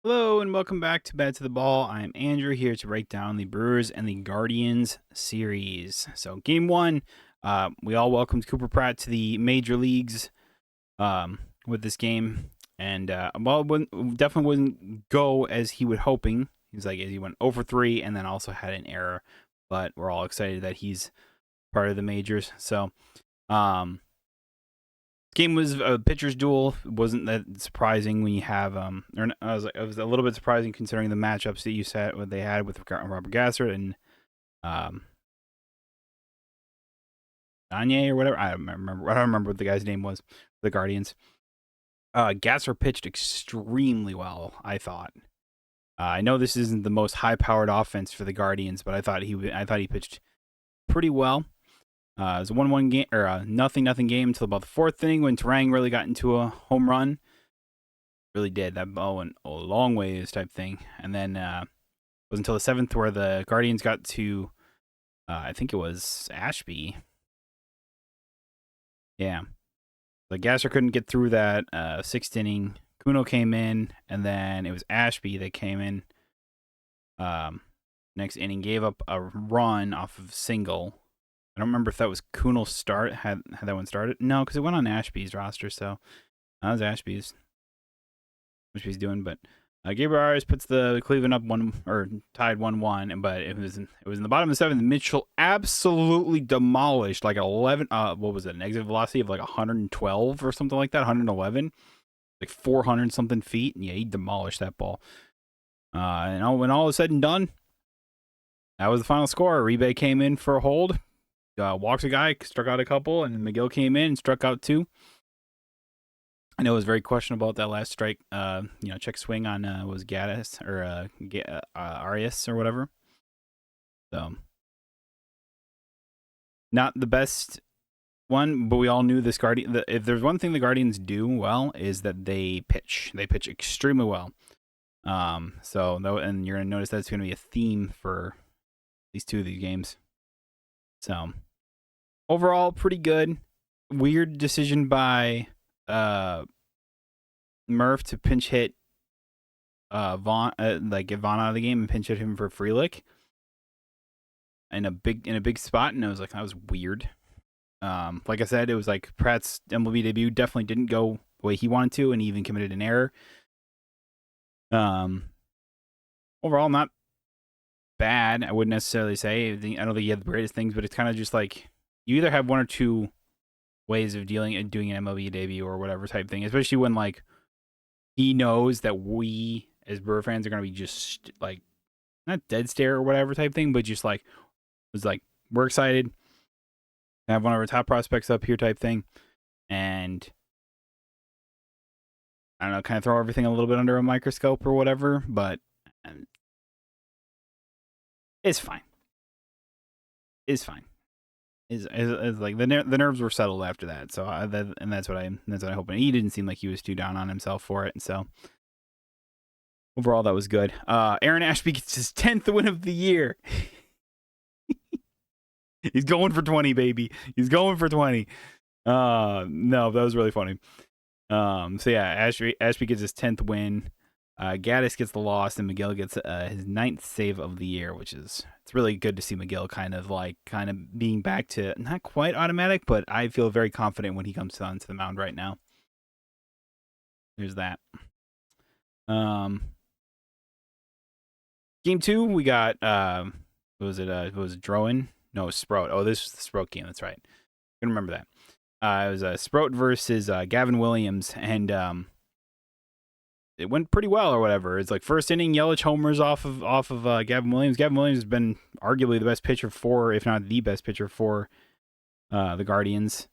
Hello and welcome back to Bad to the Ball. I'm Andrew here to break down the Brewers and the Guardians series. So, game one, we all welcomed Cooper Pratt to the major leagues with this game, and it definitely wouldn't go as he was hoping. He went 0 for 3 and then also had an error, but we're all excited that he's part of the majors. So, game was a pitcher's duel. It wasn't that surprising when you have it was a little bit surprising considering the matchups that you said what they had with Robert Gasser and Gagne or whatever. I don't remember what the guy's name was for the Guardians. Gasser pitched extremely well, I thought. I know this isn't the most high-powered offense for the Guardians, but I thought he pitched pretty well. It was a 1-1 game or a 0-0 game until about the fourth inning when Terang really got into a home run. Really did. That ball went a long ways type thing. And then it was until the seventh where the Guardians got to, I think it was Ashby. Yeah. The Gasser couldn't get through that sixth inning. Kuno came in, and then it was Ashby that came in. Next inning, gave up a run off of single. I don't remember if that was Kuno had that one started. No, because it went on Ashby's roster, so that was Ashby's. Which he's doing, but Gabriel Arias puts the Cleveland up tied 1-1, but it was in the bottom of the seventh. Mitchell absolutely demolished like 11. What was it? An exit velocity of like 112 or something like that, 111, like 400 something feet. And yeah, he demolished that ball. And when all was said and done, that was the final score. Uribe came in for a hold, walked a guy, struck out a couple, and McGill came in and struck out two. I know it was very questionable about that last strike, check swing on was Gaddis or Arias or whatever. So not the best one, but we all knew this Guardian. If there's one thing the Guardians do well is that they pitch. They pitch extremely well. And you're gonna notice that's gonna be a theme for at least two of these games. So overall, pretty good. Weird decision by Murph to pinch hit Vaughn, get Vaughn out of the game and pinch hit him for Frelick in a big spot, and I was like, that was weird. Like I said, it was like Pratt's MLB debut definitely didn't go the way he wanted to, and he even committed an error. Overall, not bad. I wouldn't necessarily say. I don't think he had the greatest things, but it's kind of just like you either have one or two ways of doing an MLB debut or whatever type thing, especially when like he knows that we as Brewer fans are going to be just like not dead stare or whatever type thing, but just like was like we're excited to have one of our top prospects up here type thing, and I don't know, kind of throw everything a little bit under a microscope or whatever, but it's fine. It's fine. Is like the nerves were settled after that, so that's what I hope. And he didn't seem like he was too down on himself for it, and so overall that was good. Aaron Ashby gets his 10th win of the year. He's going for 20, baby. He's going for 20. No, that was really funny. So yeah, Ashby gets his 10th win. Gaddis gets the loss, and McGill gets his 9th save of the year, which is it's really good to see McGill kind of being back to not quite automatic, but I feel very confident when he comes onto the mound right now. There's that. Game 2, we got was it Drowan? No, it was Sprout. Oh, this was the Sprout game. That's right. I can remember that. It was Sprout versus Gavin Williams, and it went pretty well or whatever. It's like first inning, Yelich homers off of Gavin Williams. Gavin Williams has been arguably the best pitcher for, if not the best pitcher for, the Guardians.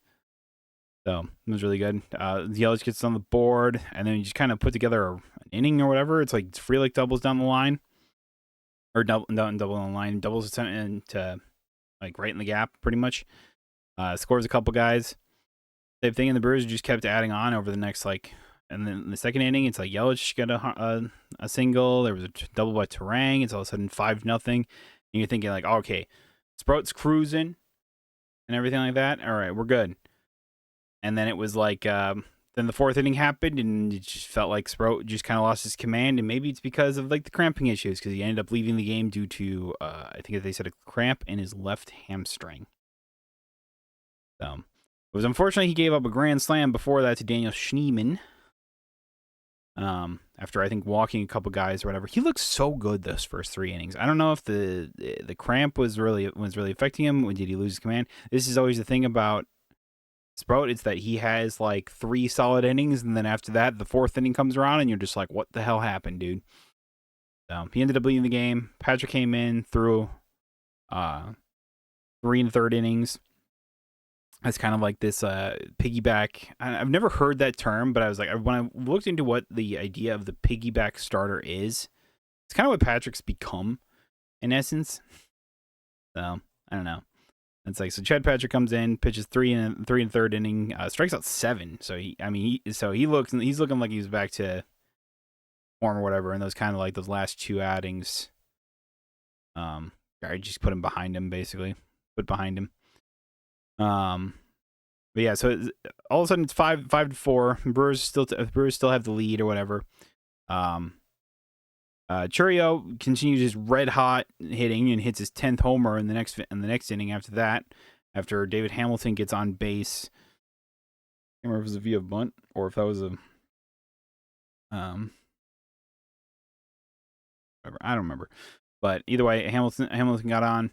So it was really good. Yelich gets on the board, and then you just kind of put together an inning or whatever. It's like Frelick doubles down the line, or double on the line, doubles it into like right in the gap, pretty much. Scores a couple guys. Same thing, and the Brewers just kept adding on over the next and then in the second inning, it's like Yelich got a single. There was a double by Terang. It's all of a sudden 5-0. And you're thinking like, oh, okay, Sprout's cruising and everything like that. All right, we're good. And then it was like then the fourth inning happened, and it just felt like Sprout just kind of lost his command, and maybe it's because of like the cramping issues, because he ended up leaving the game due to I think they said a cramp in his left hamstring. So it was unfortunate he gave up a grand slam before that to Daniel Schneemann. After I think walking a couple guys or whatever, he looked so good those first 3 innings. I don't know if the cramp was really affecting him. Did he lose his command? This is always the thing about Sprout. It's that he has like 3 solid innings, and then after that, the 4th inning comes around, and you're just like, "What the hell happened, dude?" He ended up leading the game. Patrick came in through 3 1/3 innings. It's kind of like this piggyback. I've never heard that term, but I was like, when I looked into what the idea of the piggyback starter is, it's kind of what Patrick's become, in essence. So I don't know. It's like, so Chad Patrick comes in, pitches 3 1/3 inning, strikes out 7. So he's looking like he's back to form or whatever. And those kind of like those last 2 outings, I just put him behind him, basically. But yeah, so all of a sudden it's 5-4. Brewers still have the lead or whatever. Churio continues his red hot hitting and hits his 10th homer in the next inning. After that, after David Hamilton gets on base, I can't remember if it was a via bunt or if that was a whatever. I don't remember, but either way, Hamilton got on.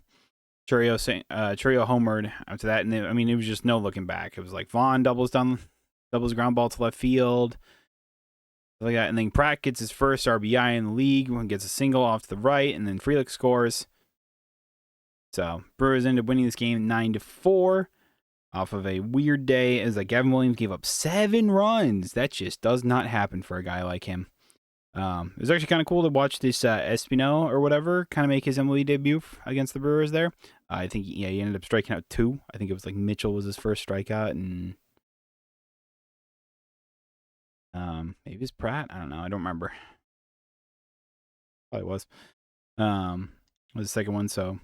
Churio homered after that, and it was just no looking back. It was like Vaughn doubles ground ball to left field, like that, and then Pratt gets his first RBI in the league and gets a single off to the right, and then Frelick scores. So Brewers ended up winning this game 9-4 off of a weird day, as like Gavin Williams gave up 7 runs. That just does not happen for a guy like him. It was actually kind of cool to watch this Espino or whatever kind of make his MLB debut against the Brewers there. I think he ended up striking out 2. I think it was like Mitchell was his first strikeout, and maybe it was Pratt. I don't know. I don't remember. Probably was. Was the second one, so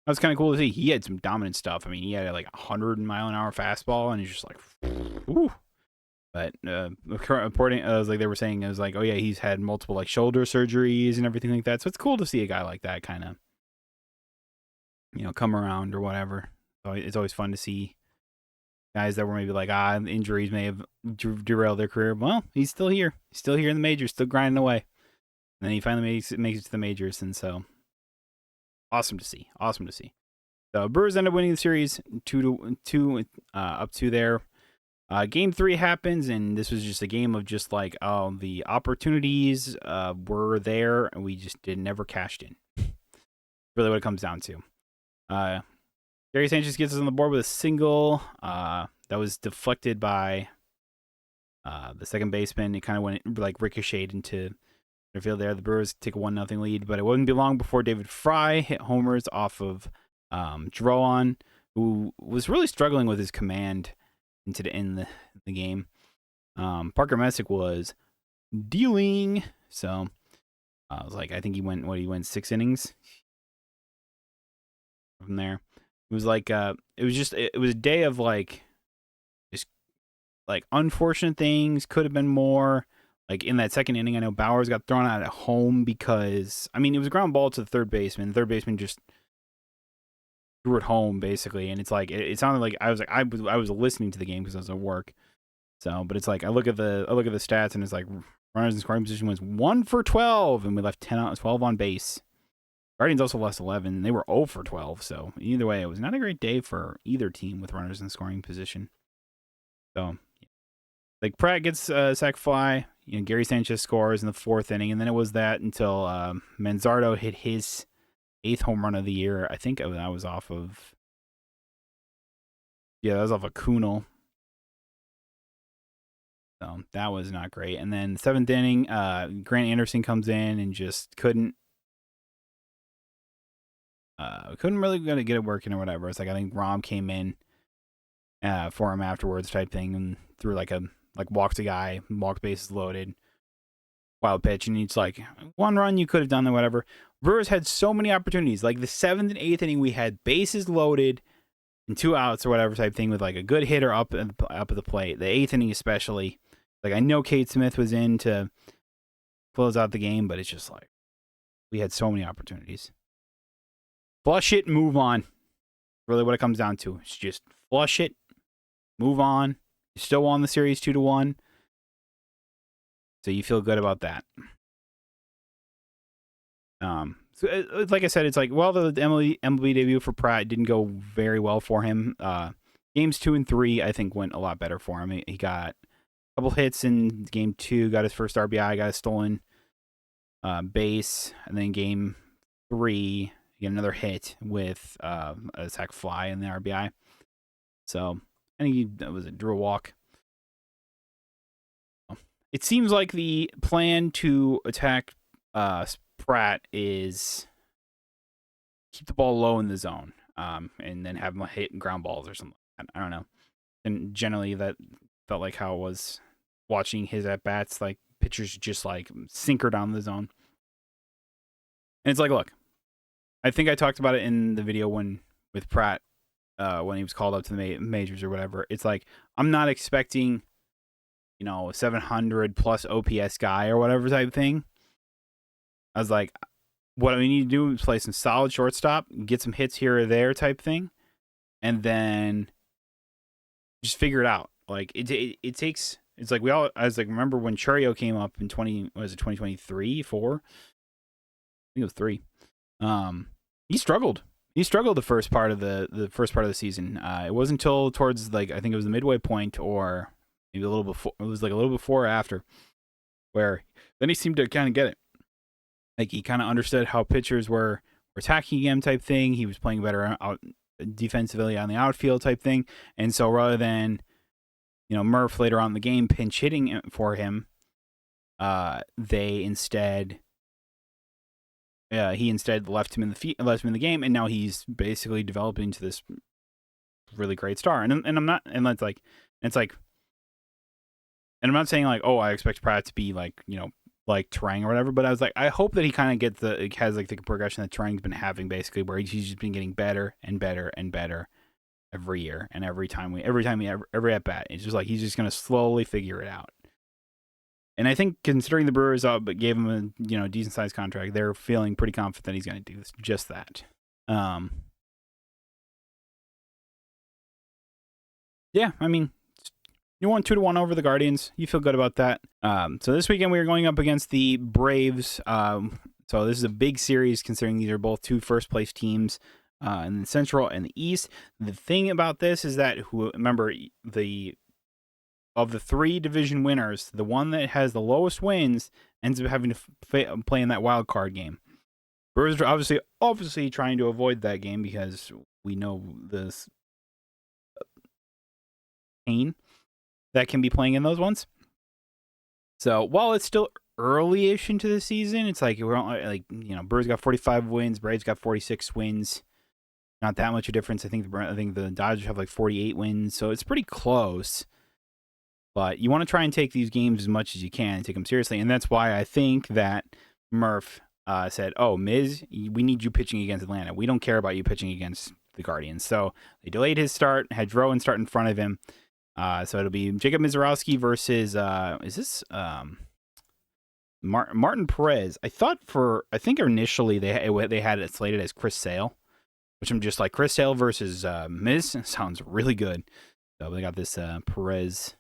that was kind of cool to see. He had some dominant stuff. He had like 100-mile-an-hour fastball, and he's just like, whoo. But reporting, like they were saying, it was like, oh yeah, he's had multiple like shoulder surgeries and everything like that. So it's cool to see a guy like that kind of, come around or whatever. So it's always fun to see guys that were maybe like, injuries may have derailed their career. Well, he's still here. He's still here in the majors, still grinding away. And then he finally makes it to the majors, and so awesome to see. So Brewers end up winning the series 2-2 up to there. Game 3 happens, and this was just a game of just like, the opportunities were there, and we just never cashed in. Really what it comes down to. Gary Sanchez gets us on the board with a single that was deflected by the second baseman. It kind of went like ricocheted into the field there. The Brewers take a 1-0 lead, but it wouldn't be long before David Fry hit homers off of Drowan, who was really struggling with his command into the end of the game. Parker Messick was dealing, so I was like, I think he went 6 innings from there. It was like it was a day of like just like unfortunate things. Could have been more. Like in that second inning, I know Bowers got thrown out at home because it was a ground ball to the third baseman. The third baseman just threw it home basically, and it's like it sounded like I was listening to the game because I was at work. So, but it's like I look at the stats, and it's like runners in scoring position was 1 for 12, and we left 12 on base. Guardians also lost 11, and they were 0 for 12. So either way, it was not a great day for either team with runners in scoring position. So, like Pratt gets a sac fly, Gary Sanchez scores in the 4th inning, and then it was that until Manzardo hit his 8th home run of the year. I think that was off of Kunal. So that was not great. And then the 7th inning, Grant Anderson comes in and just couldn't really get it working or whatever. It's like I think Rom came in for him afterwards type thing, and threw walks a guy, walked bases loaded, wild pitch, and it's like 1 run you could have done or whatever. Brewers had so many opportunities. Like the 7th and 8th inning, we had bases loaded, in 2 outs or whatever type thing with like a good hitter up at the plate. The 8th inning especially. Like I know Kate Smith was in to close out the game, but it's just like we had so many opportunities. Flush it, move on. Really what it comes down to. It's just flush it, move on. You still won the series 2-1. So you feel good about that. So like I said, it's like, well, the MLB debut for Pratt didn't go very well for him. Games 2 and 3, I think, went a lot better for him. He got a couple hits in game 2, got his first RBI, got a stolen base, and then game 3, he got another hit with a sac fly in the RBI. So I think he drew a walk. It seems like the plan to attack Pratt is keep the ball low in the zone, and then have him hit ground balls or something. I don't know. And generally, that felt like how it was watching his at bats. Like pitchers just like sinker down the zone, and it's like, look, I think I talked about it in the video with Pratt when he was called up to the majors or whatever. It's like I'm not expecting, 700 plus OPS guy or whatever type thing. I was like, what we need to do is play some solid shortstop, get some hits here or there type thing, and then just figure it out. Like it takes. It's like I was like, remember when Churio came up in 2023, 4? I think it was 3. He struggled. He struggled the first part of the season. It wasn't until towards I think it was the midway point or maybe a little before. It was like a little before or after, where then he seemed to kind of get it. Like he kind of understood how pitchers were attacking him type thing. He was playing better out defensively on the outfield type thing. And so rather than, Murph later on in the game pinch hitting for him, he instead left him in the game, and now he's basically developing into this really great star. And I'm not, and it's like, and I'm not saying like, oh, I expect Pratt to be like, like Terang or whatever, but I was like, I hope that he kind of has like the progression that Terang's been having, basically, where he's just been getting better and better and better every year, and every at bat, it's just like he's just gonna slowly figure it out. And I think considering the Brewers gave him a decent sized contract, they're feeling pretty confident that he's gonna do just that. Yeah, I mean, you won 2-1 over the Guardians. You feel good about that. So this weekend we are going up against the Braves. So this is a big series considering these are both 2 first place teams in the Central and the East. The thing about this is that remember of the 3 division winners, the one that has the lowest wins ends up having to play in that wild card game. Brewers are obviously trying to avoid that game because we know this pain that can be playing in those ones. So while it's still early-ish into the season, it's like we're like Brewers got 45 wins, Braves got 46 wins. Not that much of a difference. I think the Dodgers have like 48 wins, so it's pretty close. But you want to try and take these games as much as you can and take them seriously, and that's why I think that Murph said, "Oh, Miz, we need you pitching against Atlanta. We don't care about you pitching against the Guardians." So they delayed his start, had Drowan start in front of him. So it'll be Jacob Mizorowski versus is this Martin Perez? I think initially they had it slated as Chris Sale, which I'm just like, Chris Sale versus Miz sounds really good. So they got this Perez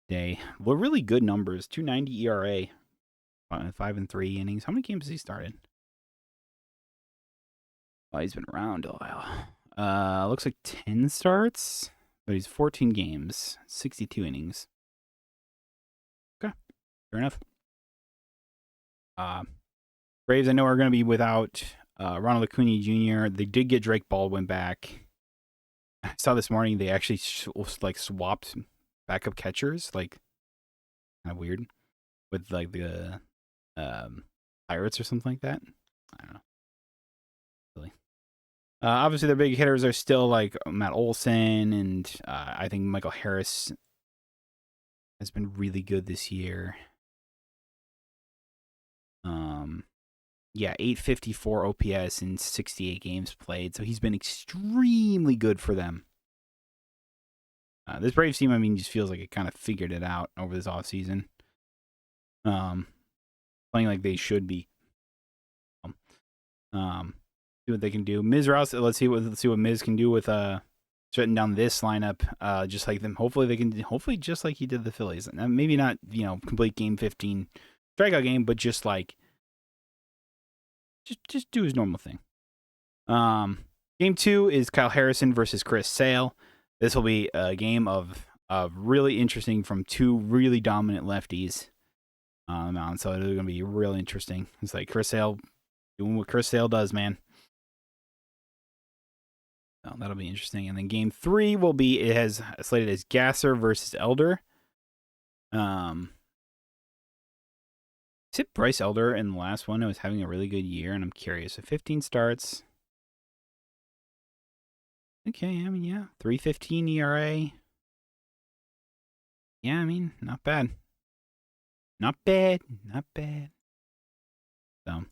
day. Well, really good numbers. 2.90 ERA, 5 and 3 innings. How many games has he started? Oh, he's been around a while. Looks like 10 starts. But he's 14 games, 62 innings. Okay, fair enough. Braves, I know, are going to be without Ronald Acuna Jr. They did get Drake Baldwin back. I saw this morning they actually swapped backup catchers, like kind of weird, with like the Pirates or something like that. I don't know. Really. Obviously, their big hitters are still like Matt Olson, and I think Michael Harris has been really good this year. yeah, 854 OPS in 68 games played. So he's been extremely good for them. This Braves team, I mean, just feels like it kind of figured it out over this offseason. Playing like they should be. See what they can do. Miz Rouse, let's see what Miz can do with shutting down this lineup. Just like them. Hopefully just like he did the Phillies. Maybe not, complete game 15 strikeout game, but just like just do his normal thing. Game 2 is Kyle Harrison versus Chris Sale. This will be a game of really interesting from two really dominant lefties on the mound. So it's going to be really interesting. It's like Chris Sale doing what Chris Sale does, man. So that'll be interesting. And then game 3 will be, it has slated as Gasser versus Elder. Is it Bryce Elder in the last one who was having a really good year? And I'm curious. So 15 starts. Okay, I mean, yeah. 3.15 ERA. Yeah, I mean, not bad. Not bad. So,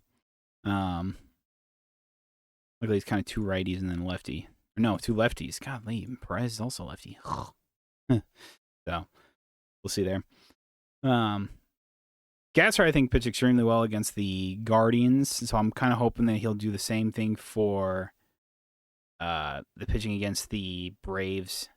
look at these kind of two righties and then lefty. Or no, two lefties. Golly, Perez is also lefty. So, we'll see there. Gasser, I think, pitched extremely well against the Guardians. So I'm kind of hoping that he'll do the same thing for the pitching against the Braves.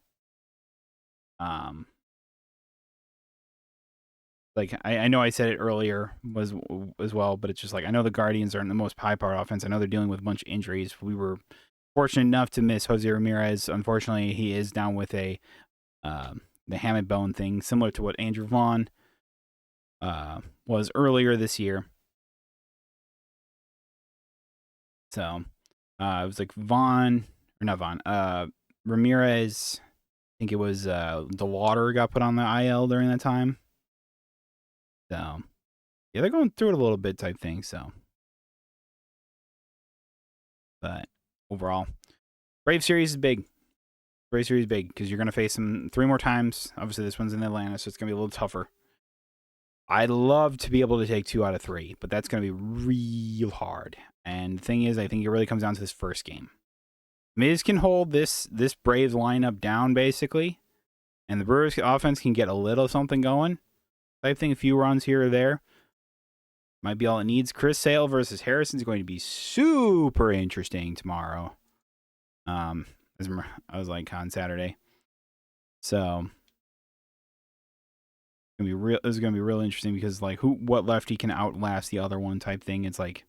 Like I know I said it earlier as well, but it's just like I know the Guardians aren't the most high-powered offense. I know they're dealing with a bunch of injuries. We were fortunate enough to miss Jose Ramirez. Unfortunately, he is down with the hamate bone thing, similar to what Andrew Vaughn was earlier this year. So it was like Ramirez. I think it was the water got put on the IL during that time. So, yeah, they're going through it a little bit type thing, so. But overall, Brave Series is big. Brave Series is big because you're going to face them 3 more times. Obviously, this one's in Atlanta, so it's going to be a little tougher. I'd love to be able to take 2 out of 3, but that's going to be real hard. And the thing is, I think it really comes down to this first game. Miz can hold this Braves lineup down, basically, and the Brewers offense can get a little something going. Type thing, a few runs here or there. Might be all it needs. Chris Sale versus Harrison is going to be super interesting tomorrow. As I was like on Saturday. So this is gonna be real interesting because like what lefty can outlast the other one type thing. It's like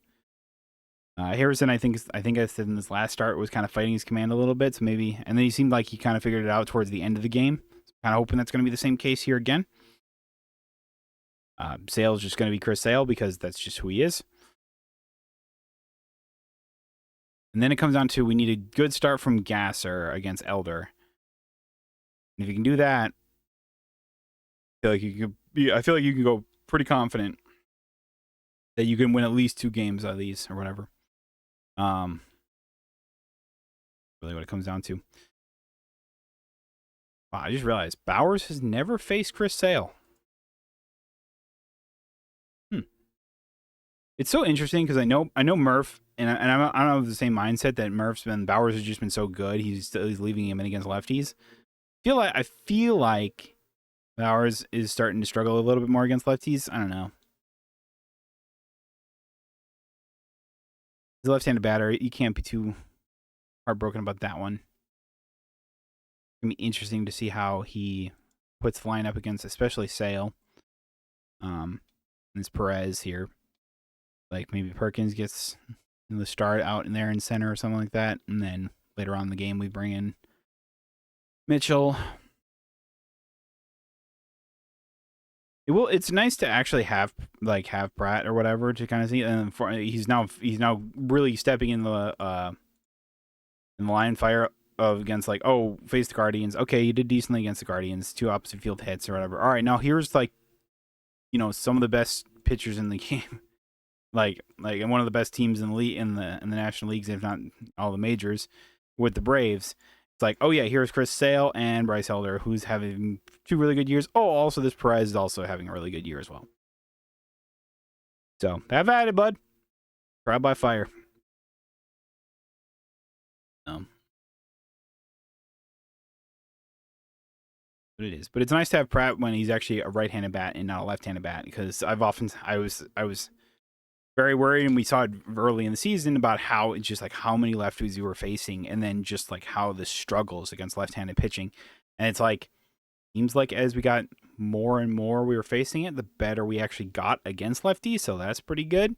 Harrison, I think I said in this last start was kind of fighting his command a little bit. So maybe, and then he seemed like he kind of figured it out towards the end of the game. So kind of hoping that's going to be the same case here again. Sale's just going to be Chris Sale because that's just who he is. And then it comes down to we need a good start from Gasser against Elder. And if you can do that, I feel like you can go pretty confident that you can win at least 2 games out of these or whatever. Really what it comes down to. Wow, I just realized Bowers has never faced Chris Sale. It's so interesting because I know Murph, and I don't have the same mindset that Bowers has just been so good. He's leaving him in against lefties. I feel like Bowers is starting to struggle a little bit more against lefties. I don't know. He's a left-handed batter. You can't be too heartbroken about that one. It's gonna be interesting to see how he puts the line up against, especially Sale. And it's Perez here. Like maybe Perkins gets the start out in there in center or something like that, and then later on in the game we bring in Mitchell. It's nice to actually have Pratt or whatever to kind of see, and he's now really stepping in the line fire of against like, oh, face the Guardians. Okay, you did decently against the Guardians, 2 opposite field hits or whatever. All right, now here's like, some of the best pitchers in the game. Like and one of the best teams in the league, in the National Leagues, if not all the majors, with the Braves. It's like, oh yeah, here's Chris Sale and Bryce Elder, who's having 2 really good years. Oh, also this Perez is also having a really good year as well. So have at it, bud. Trial by fire. But it is. But it's nice to have Pratt when he's actually a right-handed bat and not a left-handed bat, because I was very worried, and we saw it early in the season about how it's just like how many lefties we were facing, and then just like how the struggles against left-handed pitching. And it's like, seems like as we got more and more we were facing it, the better we actually got against lefties. So that's pretty good.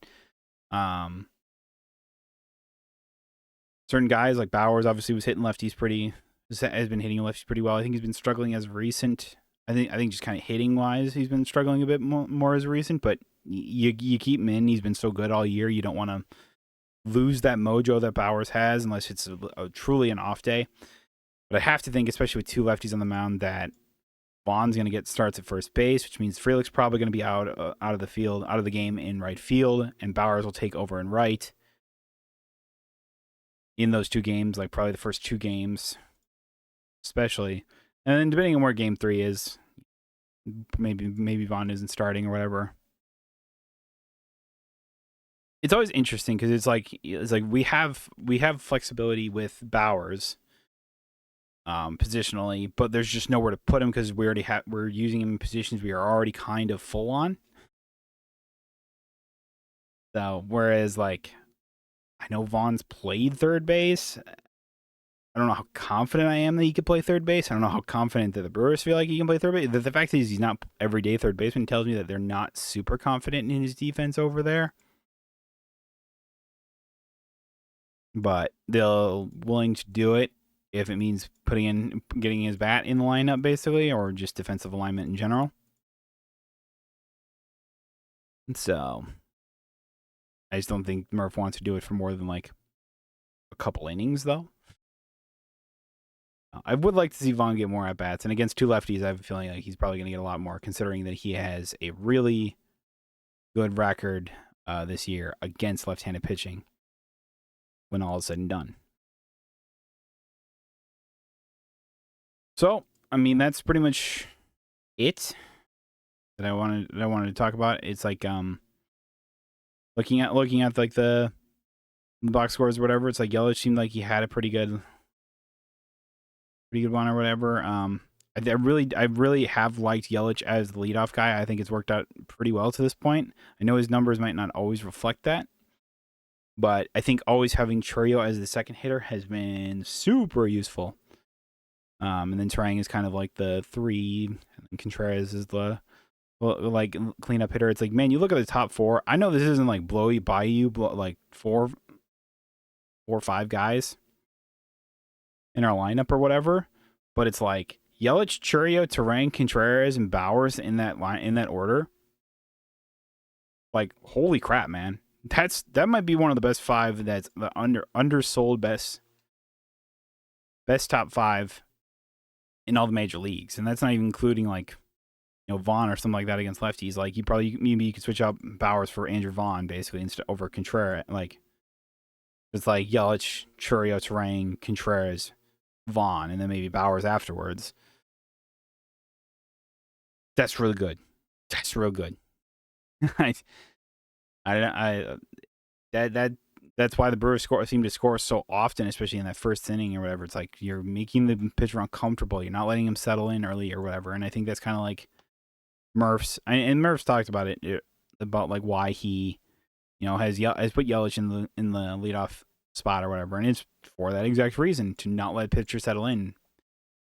Certain guys like Bowers obviously was hitting lefties has been hitting lefties pretty well. I think he's been struggling as recent. I think just kind of hitting wise, he's been struggling a bit more as recent. But you keep him in. He's been so good all year. You don't want to lose that mojo that Bowers has unless it's truly an off day. But I have to think, especially with two lefties on the mound, that Vaughn's going to get starts at first base, which means Frelick's probably going to be out of the game in right field, and Bowers will take over in right in those two games, like probably the first two games, especially. And then depending on where game 3 is, maybe Vaughn isn't starting or whatever. It's always interesting because it's like we have flexibility with Bowers, positionally, but there's just nowhere to put him because we're using him in positions we are already kind of full on. So whereas like I know Vaughn's played third base. I don't know how confident I am that he could play third base. I don't know how confident that the Brewers feel like he can play third base. The fact that he's not everyday third baseman tells me that they're not super confident in his defense over there. But they're willing to do it if it means getting his bat in the lineup, basically, or just defensive alignment in general. And so I just don't think Murph wants to do it for more than like a couple innings, though. I would like to see Vaughn get more at bats, and against two lefties, I have a feeling like he's probably going to get a lot more, considering that he has a really good record this year against left-handed pitching. When all is said and done, so I mean that's pretty much it that I wanted to talk about. It's like looking at like the box scores or whatever. It's like Yelich seemed like he had a pretty good one or whatever. I really have liked Yelich as the leadoff guy. I think it's worked out pretty well to this point. I know his numbers might not always reflect that, but I think always having Chourio as the second hitter has been super useful. And then Trang is kind of like the 3, and Contreras is the like cleanup hitter. It's like, man, you look at the top 4. I know this isn't like blow you by you, but like 4 or 5 guys in our lineup or whatever. But it's like Yelich, Chourio, Terang, Contreras, and Bowers in that order. Like, holy crap, man! That might be one of the best 5. That's the undersold best top 5 in all the major leagues, and that's not even including like Vaughn or something like that against lefties. Like maybe you could switch out Bowers for Andrew Vaughn basically instead over Contreras. Like it's like Yelich, Chourio, Terang, Contreras, Vaughn, and then maybe Bowers afterwards. That's really good. That's real good. That's why the Brewers seem to score so often, especially in that first inning or whatever. It's like you're making the pitcher uncomfortable. You're not letting him settle in early or whatever. And I think that's kind of like Murph's. And Murph's talked about it about like why he, has put Yelich in the leadoff spot or whatever, and it's for that exact reason, to not let pitchers settle in.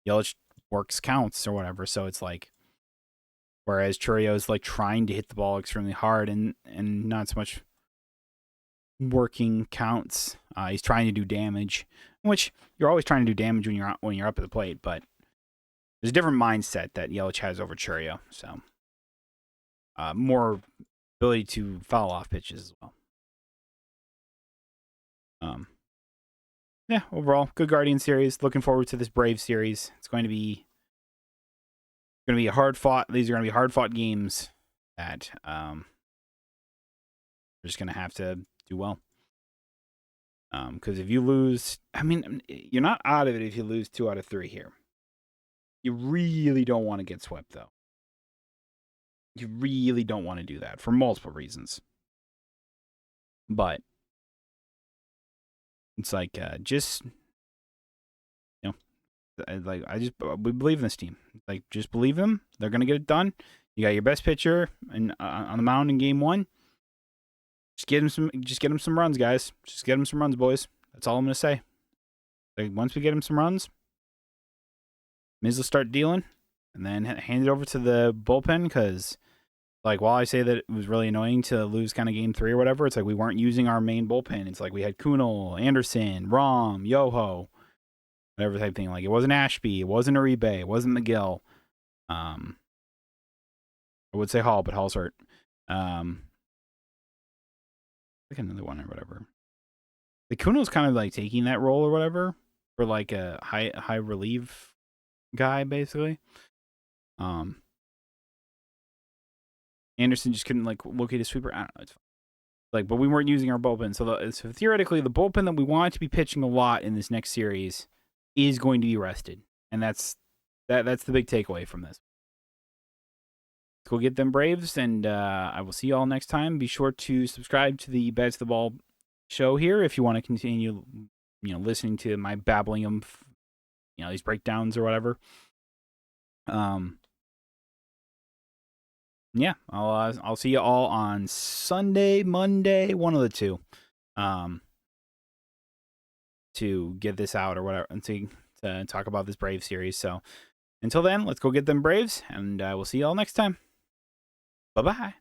Yelich works counts or whatever, so it's like, whereas Chourio's like trying to hit the ball extremely hard and not so much working counts. He's trying to do damage, which you're always trying to do damage when you're up at the plate, but there's a different mindset that Yelich has over Chourio, so more ability to foul off pitches as well. Yeah, overall, good Guardian series. Looking forward to this Brave series. It's going to be hard fought. These are going to be hard fought games that we're just going to have to do well. Because if you lose, I mean, you're not out of it if you lose 2 out of 3 here. You really don't want to get swept, though. You really don't want to do that for multiple reasons. But It's like just like we believe in this team. Like just believe them. They're gonna get it done. You got your best pitcher and on the mound in game 1. Just get him some runs, guys. Just get him some runs, boys. That's all I'm gonna say. Like once we get him some runs, Miz will start dealing, and then hand it over to the bullpen because, like, while I say that it was really annoying to lose kind of game 3 or whatever, it's like we weren't using our main bullpen. It's like we had Kunal, Anderson, Rom, Yoho, whatever type thing. Like it wasn't Ashby, it wasn't Uribe, it wasn't McGill. I would say Hall, but Hall's hurt. Like another one or whatever. The Kunal's kind of like taking that role or whatever for like a high relief guy, basically. Anderson just couldn't like locate a sweeper. I don't know. It's fine. Like, but we weren't using our bullpen, so theoretically, the bullpen that we want to be pitching a lot in this next series is going to be rested, and that's the big takeaway from this. Let's go get them Braves, and I will see you all next time. Be sure to subscribe to the Beds to the Ball show here if you want to continue, listening to my babbling of, these breakdowns or whatever. Yeah, I'll see you all on Sunday, Monday, one of the two, to get this out or whatever, and to talk about this Brave series. So until then, let's go get them Braves, and we'll see you all next time. Bye-bye.